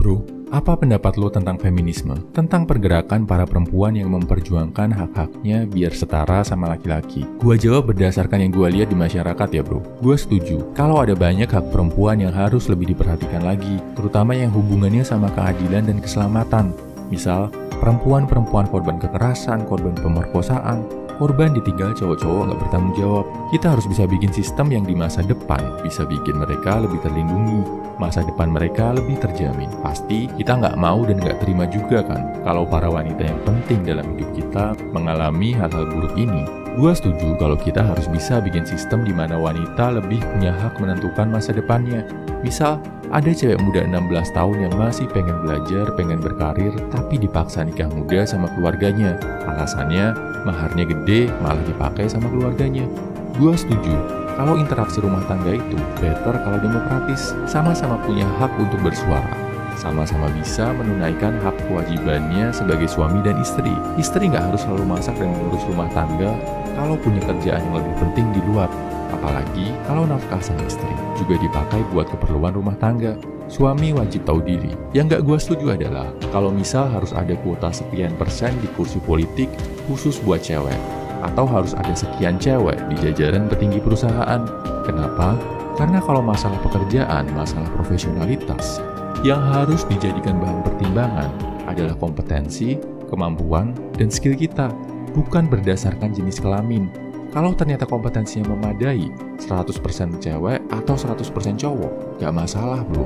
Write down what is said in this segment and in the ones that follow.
bro, apa pendapat lo tentang feminisme? Tentang pergerakan para perempuan yang memperjuangkan hak-haknya biar setara sama laki-laki. Gua jawab berdasarkan yang gua lihat di masyarakat ya bro. Gua setuju, kalau ada banyak hak perempuan yang harus lebih diperhatikan lagi, terutama yang hubungannya sama keadilan dan keselamatan. Misal, perempuan-perempuan korban kekerasan, korban pemerkosaan, korban ditinggal cowok-cowok nggak bertanggung jawab. Kita harus bisa bikin sistem yang di masa depan bisa bikin mereka lebih terlindungi, masa depan mereka lebih terjamin. Pasti kita nggak mau dan nggak terima juga kan kalau para wanita yang penting dalam hidup kita mengalami hal-hal buruk ini. Gua setuju kalau kita harus bisa bikin sistem di mana wanita lebih punya hak menentukan masa depannya. Misal, ada cewek muda 16 tahun yang masih pengen belajar, pengen berkarir, tapi dipaksa nikah muda sama keluarganya. Alasannya, maharnya gede, malah dipakai sama keluarganya. Gua setuju, kalau interaksi rumah tangga itu better kalau demokratis, sama-sama punya hak untuk bersuara, sama-sama bisa menunaikan hak kewajibannya sebagai suami dan istri. Istri nggak harus selalu masak dan mengurus rumah tangga kalau punya kerjaan yang lebih penting di luar. Apalagi kalau nafkah sang istri juga dipakai buat keperluan rumah tangga. Suami wajib tahu diri. Yang nggak gue setuju adalah kalau misal harus ada kuota sekian persen di kursi politik khusus buat cewek, atau harus ada sekian cewek di jajaran petinggi perusahaan. Kenapa? Karena kalau masalah pekerjaan, masalah profesionalitas, yang harus dijadikan bahan pertimbangan adalah kompetensi, kemampuan, dan skill kita, bukan berdasarkan jenis kelamin. Kalau ternyata kompetensinya memadai, 100% cewek atau 100% cowok, gak masalah bro.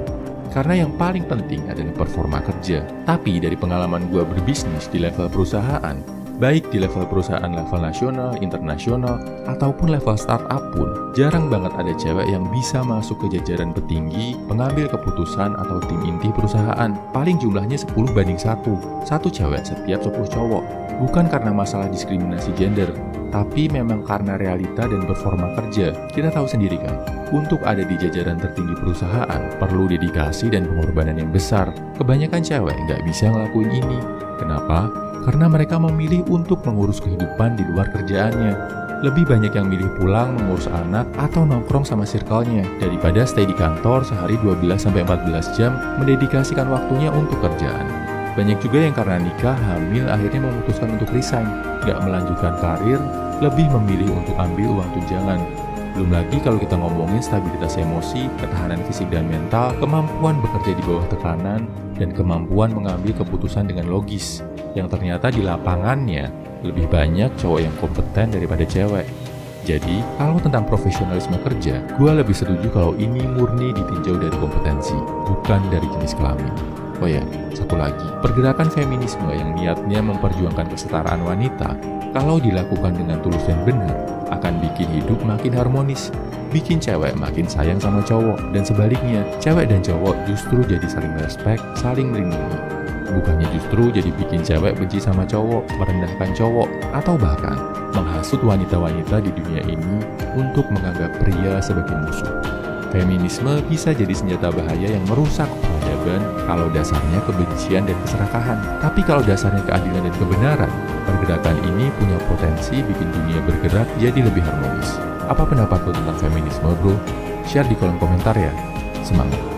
Karena yang paling penting adalah performa kerja. Tapi dari pengalaman gue berbisnis di level perusahaan, baik di level perusahaan level nasional, internasional, ataupun level startup pun, jarang banget ada cewek yang bisa masuk ke jajaran petinggi, pengambil keputusan atau tim inti perusahaan. Paling jumlahnya 10:1, satu cewek setiap 10 cowok. Bukan karena masalah diskriminasi gender, tapi memang karena realita dan performa kerja. Kita tahu sendiri kan, untuk ada di jajaran tertinggi perusahaan, perlu dedikasi dan pengorbanan yang besar. Kebanyakan cewek nggak bisa ngelakuin ini. Kenapa? Karena mereka memilih untuk mengurus kehidupan di luar kerjaannya. Lebih banyak yang milih pulang mengurus anak atau nongkrong sama circle-nya daripada stay di kantor sehari 12-14 jam mendedikasikan waktunya untuk kerjaan. Banyak juga yang karena nikah, hamil, akhirnya memutuskan untuk resign, gak melanjutkan karir, lebih memilih untuk ambil uang tunjangan. Belum lagi kalau kita ngomongin stabilitas emosi, ketahanan fisik dan mental, kemampuan bekerja di bawah tekanan, dan kemampuan mengambil keputusan dengan logis, yang ternyata di lapangannya lebih banyak cowok yang kompeten daripada cewek. Jadi, kalau tentang profesionalisme kerja, gue lebih setuju kalau ini murni ditinjau dari kompetensi, bukan dari jenis kelamin. Oh ya, satu lagi, pergerakan feminisme yang niatnya memperjuangkan kesetaraan wanita, kalau dilakukan dengan tulus dan benar, akan bikin hidup makin harmonis, bikin cewek makin sayang sama cowok, dan sebaliknya, cewek dan cowok justru jadi saling respect, saling melindungi. Bukannya justru jadi bikin cewek benci sama cowok, merendahkan cowok, atau bahkan menghasut wanita-wanita di dunia ini untuk menganggap pria sebagai musuh. Feminisme bisa jadi senjata bahaya yang merusak peradaban kalau dasarnya kebencian dan keserakahan. Tapi kalau dasarnya keadilan dan kebenaran, pergerakan ini punya potensi bikin dunia bergerak jadi lebih harmonis. Apa pendapat lo tentang feminisme bro? Share di kolom komentar ya. Semangat!